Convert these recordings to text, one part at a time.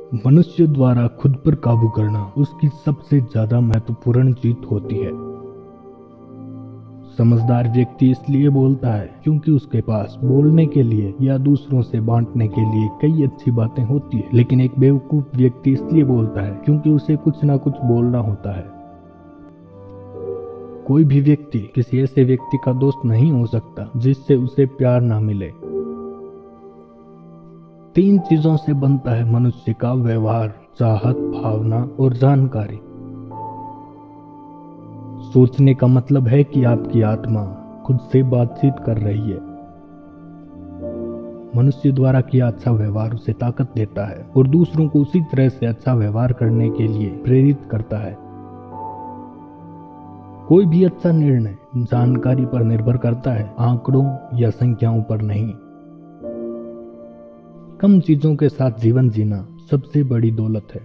मनुष्य द्वारा खुद पर काबू करना उसकी सबसे ज्यादा महत्वपूर्ण जीत होती है। समझदार व्यक्ति इसलिए बोलता है क्योंकि उसके पास बोलने के लिए या दूसरों से बांटने के लिए कई अच्छी बातें होती है, लेकिन एक बेवकूफ व्यक्ति इसलिए बोलता है क्योंकि उसे कुछ ना कुछ बोलना होता है। कोई भी व्यक्ति किसी ऐसे व्यक्ति का दोस्त नहीं हो सकता जिससे उसे प्यार ना मिले। 3 चीजों से बनता है मनुष्य का व्यवहार: चाहत, भावना और जानकारी। सोचने का मतलब है कि आपकी आत्मा खुद से बातचीत कर रही है। मनुष्य द्वारा किया अच्छा व्यवहार उसे ताकत देता है और दूसरों को उसी तरह से अच्छा व्यवहार करने के लिए प्रेरित करता है। कोई भी अच्छा निर्णय जानकारी पर निर्भर करता है, आंकड़ों या संख्याओं पर नहीं। कम चीजों के साथ जीवन जीना सबसे बड़ी दौलत है।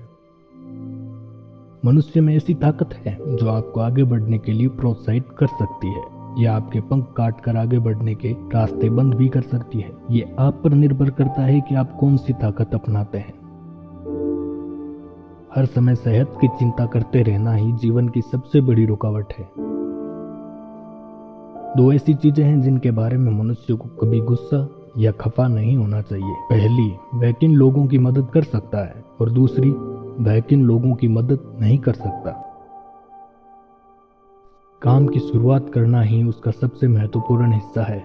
मनुष्य में ऐसी ताकत है जो आपको आगे बढ़ने के लिए प्रोत्साहित कर सकती है या आपके पंख काट कर आगे बढ़ने के रास्ते बंद भी कर सकती है। ये आप पर निर्भर करता है कि आप कौन सी ताकत अपनाते हैं। हर समय सेहत की चिंता करते रहना ही जीवन की सबसे बड़ी रुकावट है। 2 ऐसी चीजें हैं जिनके बारे में मनुष्य को कभी गुस्सा या खफा नहीं होना चाहिए। पहली, वह किन लोगों की मदद कर सकता है, और दूसरी, वह किन लोगों की मदद नहीं कर सकता। काम की शुरुआत करना ही उसका सबसे महत्वपूर्ण हिस्सा है।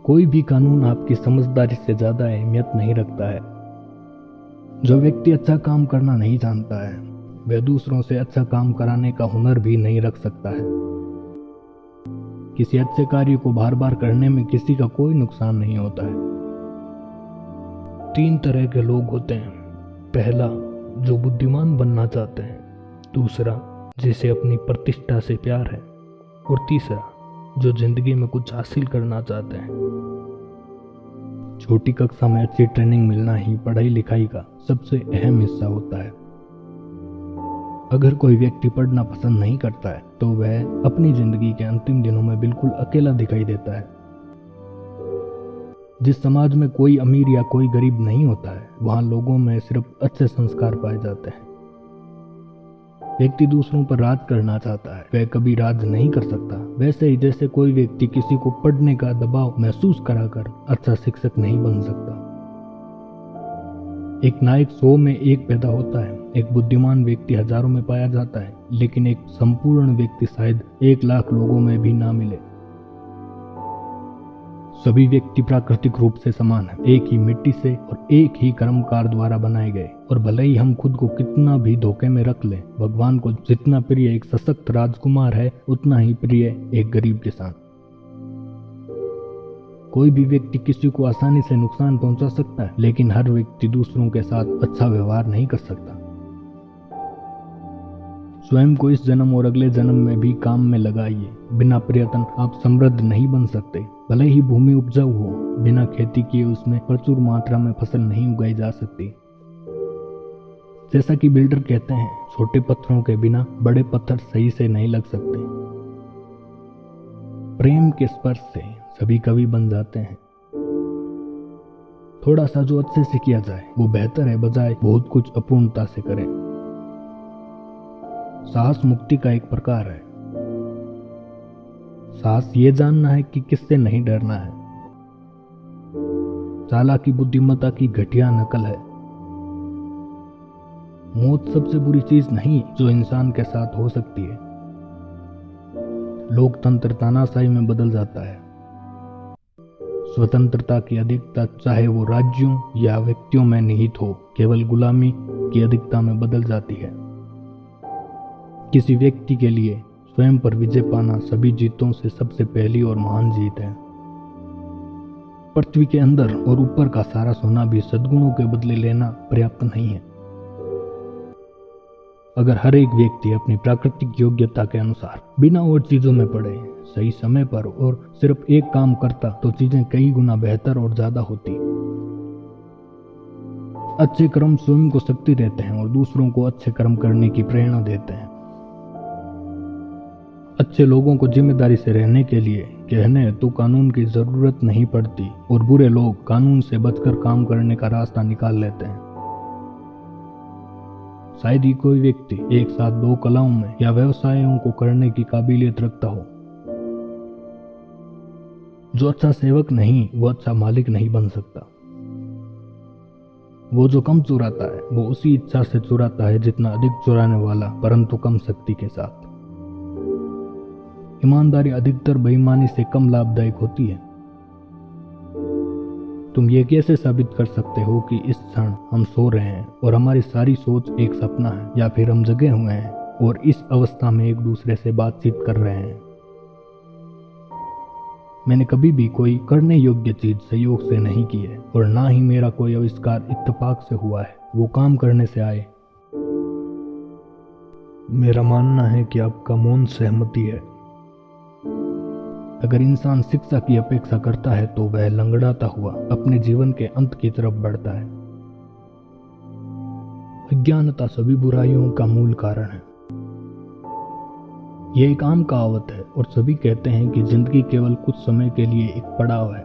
कोई भी कानून आपकी समझदारी से ज्यादा अहमियत नहीं रखता है। जो व्यक्ति अच्छा काम करना नहीं जानता है वह दूसरों से अच्छा काम कराने का हुनर भी नहीं रख सकता है। किसी अच्छे कार्य को बार बार करने में किसी का कोई नुकसान नहीं होता है। 3 तरह के लोग होते हैं। पहला, जो बुद्धिमान बनना चाहते हैं। दूसरा, जिसे अपनी प्रतिष्ठा से प्यार है। और तीसरा, जो जिंदगी में कुछ हासिल करना चाहते हैं। छोटी कक्षा में अच्छी ट्रेनिंग मिलना ही पढ़ाई लिखाई का सबसे अहम हिस्सा होता है। अगर कोई व्यक्ति पढ़ना पसंद नहीं करता है तो वह अपनी जिंदगी के अंतिम दिनों में बिल्कुल अकेला दिखाई देता है। जिस समाज में कोई अमीर या कोई गरीब नहीं होता है वहां लोगों में सिर्फ अच्छे संस्कार पाए जाते हैं। व्यक्ति दूसरों पर राज करना चाहता है, वह कभी राज नहीं कर सकता। वैसे ही जैसे कोई व्यक्ति किसी को पढ़ने का दबाव महसूस कराकर अच्छा शिक्षक नहीं बन सकता। एक नायक 100 में एक पैदा होता है, एक बुद्धिमान व्यक्ति हजारों में पाया जाता है, लेकिन एक संपूर्ण व्यक्ति शायद 1 लाख लोगों में भी ना मिले। सभी व्यक्ति प्राकृतिक रूप से समान हैं, एक ही मिट्टी से और एक ही कर्मकार द्वारा बनाए गए। और भले ही हम खुद को कितना भी धोखे में रख लें, भगवान को जितना प्रिय एक सशक्त राजकुमार है उतना ही प्रिय एक गरीब किसान। कोई भी व्यक्ति किसी को आसानी से नुकसान पहुंचा सकता है, लेकिन हर व्यक्ति दूसरों के साथ अच्छा व्यवहार नहीं कर सकता। स्वयं को इस जन्म और अगले जन्म में भी काम में लगाइए। बिना प्रयत्न आप समृद्ध नहीं बन सकते। भले ही भूमि उपजाऊ हो, बिना खेती किए उसमें प्रचुर मात्रा में फसल नहीं उगाई जा सकती। जैसा कि बिल्डर कहते हैं, छोटे पत्थरों के बिना बड़े पत्थर सही से नहीं लग सकते। प्रेम के स्पर्श से सभी कवि बन जाते हैं। थोड़ा सा जो अच्छे से किया जाए वो बेहतर है, बजाय बहुत कुछ अपूर्णता से करें। साहस मुक्ति का एक प्रकार है। साहस ये जानना है कि किससे नहीं डरना है। चालाकी बुद्धिमत्ता की घटिया नकल है। मौत सबसे बुरी चीज नहीं जो इंसान के साथ हो सकती है। लोकतंत्र तानाशाही में बदल जाता है। स्वतंत्रता की अधिकता चाहे वो राज्यों या व्यक्तियों में निहित हो, केवल गुलामी की अधिकता में बदल जाती है। किसी व्यक्ति के लिए स्वयं पर विजय पाना सभी जीतों से सबसे पहली और महान जीत है। पृथ्वी के अंदर और ऊपर का सारा सोना भी सद्गुणों के बदले लेना पर्याप्त नहीं है। अगर हर एक व्यक्ति अपनी प्राकृतिक योग्यता के अनुसार बिना और चीजों में पड़े, सही समय पर और सिर्फ एक काम करता तो चीजें कई गुना बेहतर और ज्यादा होती। अच्छे कर्म स्वयं को शक्ति देते हैं और दूसरों को अच्छे कर्म करने की प्रेरणा देते हैं। अच्छे लोगों को जिम्मेदारी से रहने के लिए कहने तो कानून की जरूरत नहीं पड़ती और बुरे लोग कानून से बचकर काम करने का रास्ता निकाल लेते हैं। शायद ही कोई व्यक्ति एक साथ दो कलाओं में या व्यवसायों को करने की काबिलियत रखता हो। जो अच्छा सेवक नहीं वो अच्छा मालिक नहीं बन सकता। वो जो कम चुराता है वो उसी इच्छा से चुराता है जितना अधिक चुराने वाला, परंतु कम शक्ति के साथ। ईमानदारी अधिकतर बेईमानी से कम लाभदायक होती है। तुम ये कैसे साबित कर सकते हो कि इस क्षण हम सो रहे हैं और हमारी सारी सोच एक सपना है, या फिर हम जगे हुए हैं और इस अवस्था में एक दूसरे से बातचीत कर रहे हैं? मैंने कभी भी कोई करने योग्य चीज संयोग से नहीं की है और ना ही मेरा कोई आविष्कार इत्तेफाक से हुआ है, वो काम करने से आए। मेरा मानना है कि आपका मौन सहमति है। अगर इंसान शिक्षा की अपेक्षा करता है तो वह लंगड़ाता हुआ अपने जीवन के अंत की तरफ बढ़ता है। अज्ञानता सभी बुराइयों का मूल कारण है। यह एक आम कहावत है और सभी कहते हैं कि जिंदगी केवल कुछ समय के लिए एक पड़ाव है।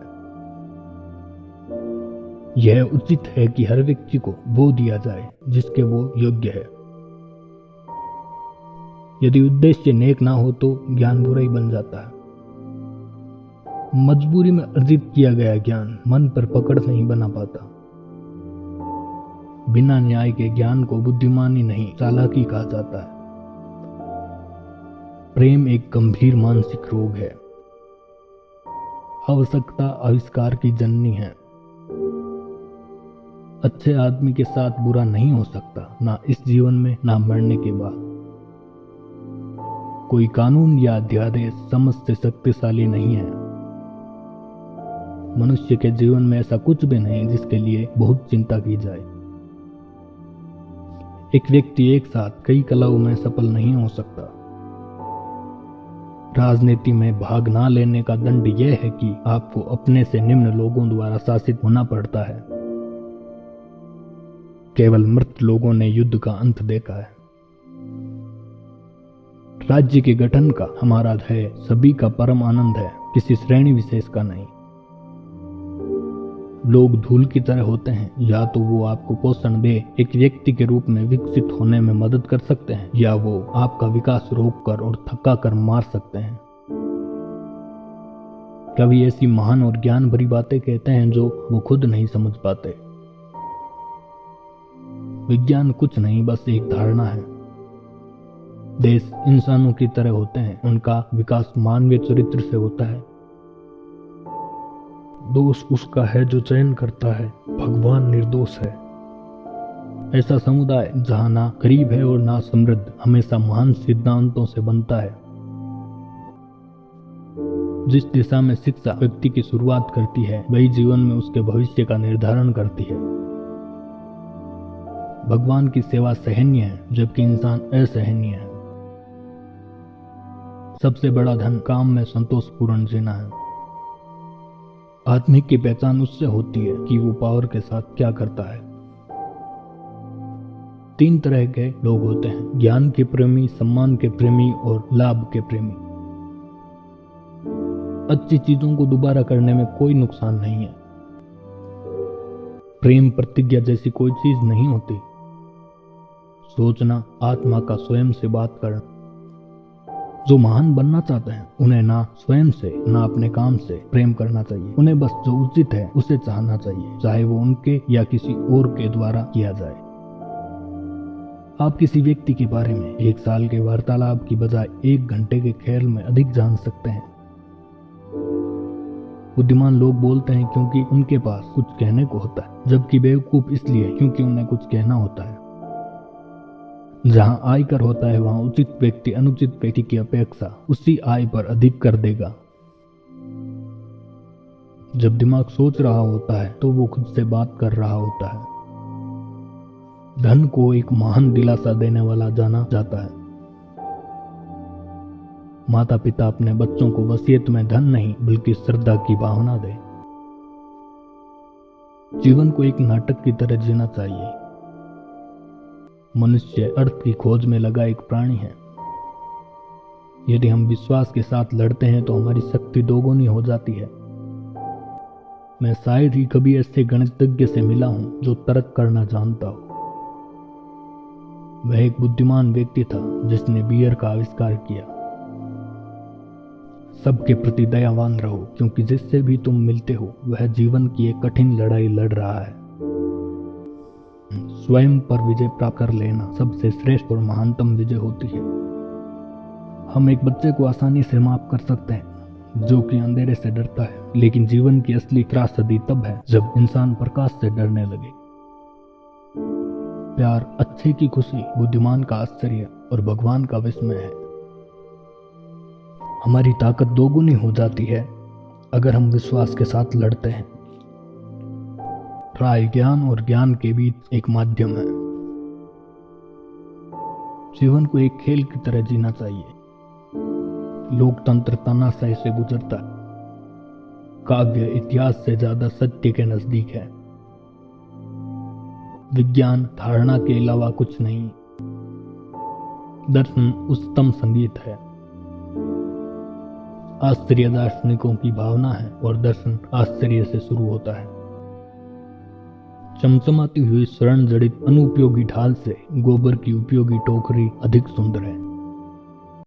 यह उचित है कि हर व्यक्ति को वो दिया जाए जिसके वो योग्य है। यदि उद्देश्य नेक ना हो तो ज्ञान बुरा ही बन जाता है। मजबूरी में अर्जित किया गया ज्ञान मन पर पकड़ नहीं बना पाता। बिना न्याय के ज्ञान को बुद्धिमानी नहीं चालाकी कहा जाता है। प्रेम एक गंभीर मानसिक रोग है। आवश्यकता आविष्कार की जननी है। अच्छे आदमी के साथ बुरा नहीं हो सकता, ना इस जीवन में ना मरने के बाद। कोई कानून या अध्यादेश समझ से शक्तिशाली नहीं है। मनुष्य के जीवन में ऐसा कुछ भी नहीं जिसके लिए बहुत चिंता की जाए। एक व्यक्ति एक साथ कई कलाओं में सफल नहीं हो सकता। राजनीति में भाग ना लेने का दंड यह है कि आपको अपने से निम्न लोगों द्वारा शासित होना पड़ता है। केवल मृत लोगों ने युद्ध का अंत देखा है। राज्य के गठन का हमारा ध्येय सभी का परम आनंद है, किसी श्रेणी विशेष का नहीं। लोग धूल की तरह होते हैं, या तो वो आपको पोषण दे एक व्यक्ति के रूप में विकसित होने में मदद कर सकते हैं, या वो आपका विकास रोककर और थका कर मार सकते हैं। कवि ऐसी महान और ज्ञान भरी बातें कहते हैं जो वो खुद नहीं समझ पाते। विज्ञान कुछ नहीं, बस एक धारणा है। देश इंसानों की तरह होते हैं, उनका विकास मानवीय चरित्र से होता है। दोष उसका है जो चयन करता है, भगवान निर्दोष है। ऐसा समुदाय जहां ना गरीब है और ना समृद्ध हमेशा महान सिद्धांतों से बनता है। जिस दिशा में शिक्षा व्यक्ति की शुरुआत करती है वही जीवन में उसके भविष्य का निर्धारण करती है। भगवान की सेवा सहनीय है जबकि इंसान असहनीय है। सबसे बड़ा धन काम में संतोषपूर्ण जीना है। आदमी की पहचान उससे होती है कि वो पावर के साथ क्या करता है। 3 तरह के लोग होते हैं, ज्ञान के प्रेमी, सम्मान के प्रेमी और लाभ के प्रेमी। अच्छी चीजों को दोबारा करने में कोई नुकसान नहीं है। प्रेम प्रतिज्ञा जैसी कोई चीज नहीं होती। सोचना, आत्मा का स्वयं से बात करना। जो महान बनना चाहते हैं उन्हें ना स्वयं से ना अपने काम से प्रेम करना चाहिए। उन्हें बस जो उचित है उसे चाहना चाहिए, चाहे वो उनके या किसी और के द्वारा किया जाए। आप किसी व्यक्ति के बारे में 1 साल के वार्तालाप की बजाय 1 घंटे के खेल में अधिक जान सकते हैं। बुद्धिमान लोग बोलते हैं क्योंकि उनके पास कुछ कहने को होता है, जबकि बेवकूफ इसलिए क्योंकि उन्हें कुछ कहना होता है। जहां आय कर होता है वहां उचित व्यक्ति अनुचित व्यक्ति की अपेक्षा उसी आय पर अधिक कर देगा। जब दिमाग सोच रहा होता है तो वो खुद से बात कर रहा होता है। धन को एक महान दिलासा देने वाला जाना जाता है। माता पिता अपने बच्चों को वसीयत में धन नहीं बल्कि श्रद्धा की भावना दे। जीवन को एक नाटक की तरह जीना चाहिए। मनुष्य अर्थ की खोज में लगा एक प्राणी है। यदि हम विश्वास के साथ लड़ते हैं तो हमारी शक्ति दोगुनी हो जाती है। मैं शायद ही कभी ऐसे गणितज्ञ से मिला हूं जो तर्क करना जानता हो। वह एक बुद्धिमान व्यक्ति था जिसने बियर का आविष्कार किया। सबके प्रति दयावान रहो, क्योंकि जिससे भी तुम मिलते हो वह जीवन की एक कठिन लड़ाई लड़ रहा है। स्वयं पर विजय प्राप्त कर लेना सबसे श्रेष्ठ और महानतम विजय होती है। हम एक बच्चे को आसानी से माफ कर सकते हैं जो कि अंधेरे से डरता है, लेकिन जीवन की असली त्रासदी तब है जब इंसान प्रकाश से डरने लगे। प्यार अच्छे की खुशी, बुद्धिमान का आश्चर्य और भगवान का विस्मय है। हमारी ताकत दोगुनी हो जाती है अगर हम विश्वास के साथ लड़ते हैं। राय ज्ञान और ज्ञान के बीच एक माध्यम है। जीवन को एक खेल की तरह जीना चाहिए। लोकतंत्र तानाशाही से गुजरता है। काव्य इतिहास से ज्यादा सत्य के नजदीक है। विज्ञान धारणा के अलावा कुछ नहीं। दर्शन उच्चतम संगीत है। आश्चर्य दार्शनिकों की भावना है और दर्शन आश्चर्य से शुरू होता है। चमचमाती हुई स्वर्ण जड़ित अनुपयोगी ढाल से गोबर की उपयोगी टोकरी अधिक सुंदर है।